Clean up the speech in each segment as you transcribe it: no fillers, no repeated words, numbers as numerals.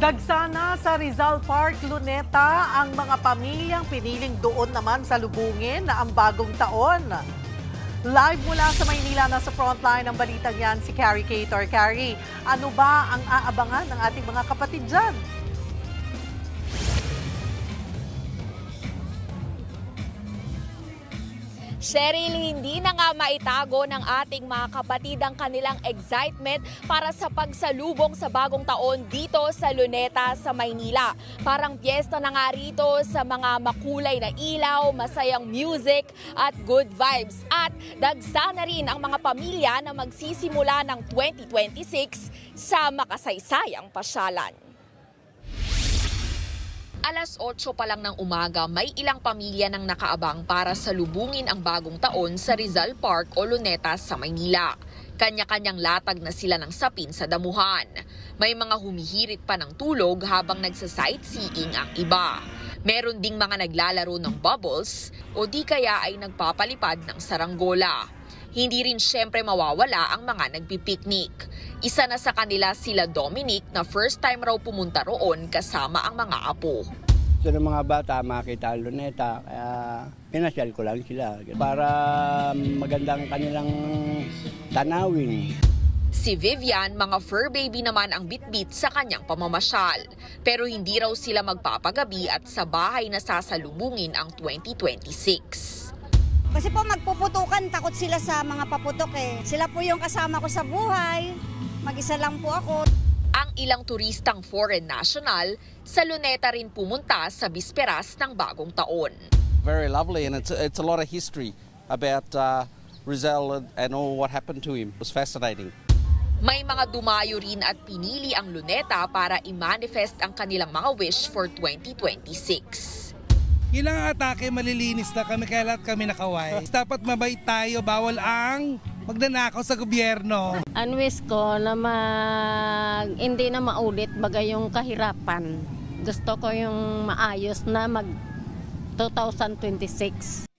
Dagsana sa Rizal Park, Luneta, ang mga pamilyang piniling doon naman sa lubungin na ang bagong taon. Live mula sa Maynila, nasa frontline ng balitang yan si Carrie Cator. Carrie, ano ba ang aabangan ng ating mga kapatid dyan? Cheryl, hindi na nga maitago ng ating mga kapatid ang kanilang excitement para sa pagsalubong sa bagong taon dito sa Luneta sa Maynila. Parang piyesta na nga rito sa mga makulay na ilaw, masayang music at good vibes. At dagsa na rin ang mga pamilya na magsisimula ng 2026 sa makasaysayang pasyalan. Alas 8 pa lang ng umaga, may ilang pamilya nang nakaabang para salubungin ang bagong taon sa Rizal Park o Luneta sa Maynila. Kanya-kanyang latag na sila ng sapin sa damuhan. May mga humihirit pa ng tulog habang nagsa-sightseeing ang iba. Meron ding mga naglalaro ng bubbles o di kaya ay nagpapalipad ng saranggola. Hindi rin siyempre mawawala ang mga nagpipiknik. Isa na sa kanila sila Dominic na first time raw pumunta roon kasama ang mga apo. Gusto ng mga bata makita ang Luneta, kaya pinasyal ko lang sila para magandang kanilang tanawin. Si Vivian, mga fur baby naman ang bitbit sa kanyang pamamasyal. Pero hindi raw sila magpapagabi at sa bahay na sasalubungin ang 2026. Kasi po magpuputukan, takot sila sa mga paputok eh. Sila po yung kasama ko sa buhay, mag-isa lang po ako. Ang ilang turistang foreign national sa Luneta rin pumunta sa bisperas ng bagong taon. Very lovely, and it's a lot of history about Rizal and all what happened to him. It was fascinating. May mga dumayo rin at pinili ang Luneta para i-manifest ang kanilang mga wish for 2026. Ilang atake, malilinis na kami, kaya lahat kami nakaway. Dapat mabait tayo, bawal ang magnanakaw sa gobyerno. Ang wish ko na hindi na maulit bagay yung kahirapan. Gusto ko yung maayos na mag 2026.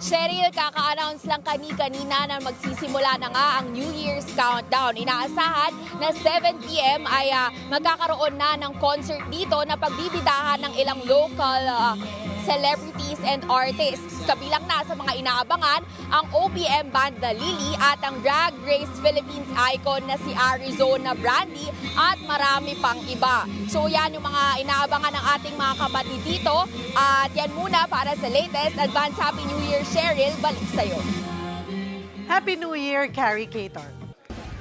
Cheryl, kaka-announce lang kanina na magsisimula na nga ang New Year's countdown. Inaasahan na 7 p.m. ay magkakaroon na ng concert dito na pagbibidahan ng ilang local celebrities and artists. Kabilang na sa mga inaabangan ang OPM band na Lily at ang Drag Race Philippines icon na si Arizona Brandy at marami pang iba. So yan yung mga inaabangan ng ating mga kapatid dito. At yan muna para sa latest. Advance Happy New Year, Cheryl. Balik sa'yo. Happy New Year, Carrie Cator.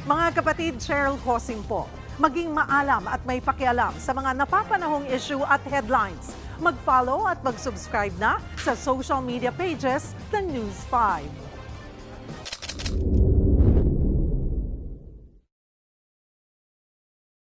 Mga kapatid, Cheryl Hosing po. Maging maalam at may pakialam sa mga napapanahong issue at headlines. Mag-follow at mag-subscribe na sa social media pages ng News 5.